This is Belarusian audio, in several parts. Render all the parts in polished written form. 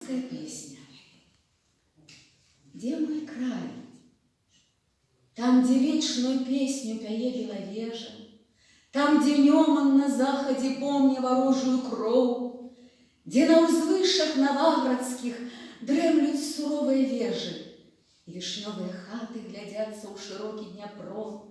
Русская песня. Где мой край? Там, где вечную песню пяе беловежа, там, где днем на заходе помня ворожую кроў, где на узвышах новоградских дремлют суровые вежи, и вишневые хаты глядятся у широкий Дняпро.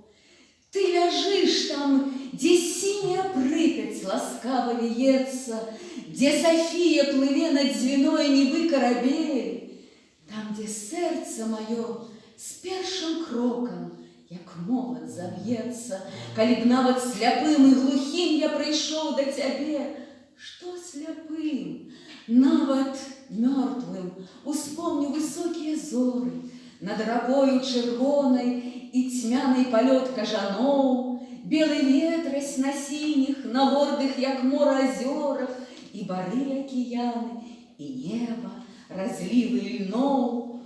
Ты ляжишь там, где синяя Припять ласкаво виется, где София плыве над звеной Небы корабель, там, где сердце мое с першим кроком, як молод, заб'ецца, калі б нават сляпым і глухім я прыйшоў да цябе. Што сляпым? Нават мёртвым успомню высокія зоры над ракою чырвонай і цьмяный палёт кажаноў, белы ветразь на сініх, на гордых, як мора, азёрах, і бары акіяны, і неба, разлівы льноў.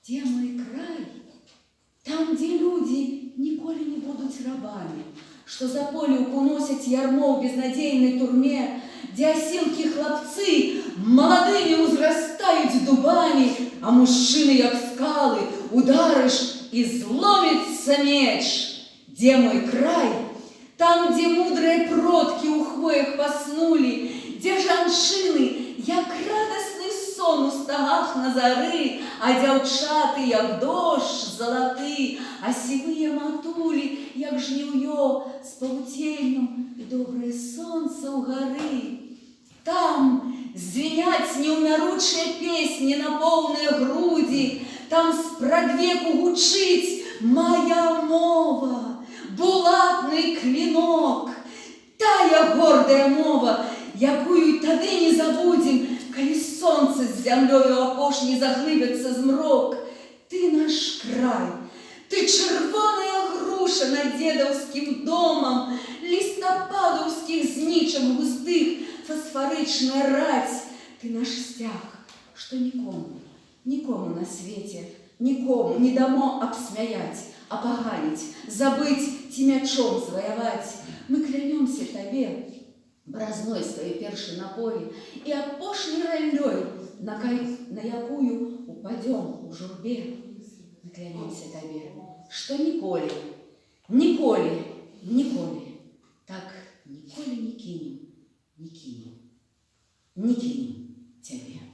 Где мой край? Там, где люди ніколі не будуць рабамі, што за полюку носяць ярмо ў безнадзейнай турме, где осілкі хлапцы маладымі ўзрастаюць дубамі, а мужчыны, як скалы, ударыш, и зломится меч. Где мой край? Там, где мудрые продки у хвоях поснули, где жанчыны, як радостный сон у стагах на зары, а дзяўчаты, як дождь залаты, а сівыя матулі, як жніўё с павуценнем и доброе солнце у горы. Там звенять неумяручыя песни на полные груди, там спрадвеку гучыць моя мова, булатный клинок, тая гордая мова, якую тады не забудем, калі солнце з зямлёю апошні заглыбяцца змрок. Ты наш край, ты чырвоная груша над дзедаўскім домам, лістападаўскіх знічак густых фосфорычная рать. Ты наш сцяг, што никому на свете, никому не дамо обсмяять, опоганить, забыть, ці мячом завоевать. Мы клянемся табе бразной своей першей на поле и апошней раллёй, на якую упадем у журбе. Мы клянемся табе, что николи, так николи не кинем, не кинем тебе.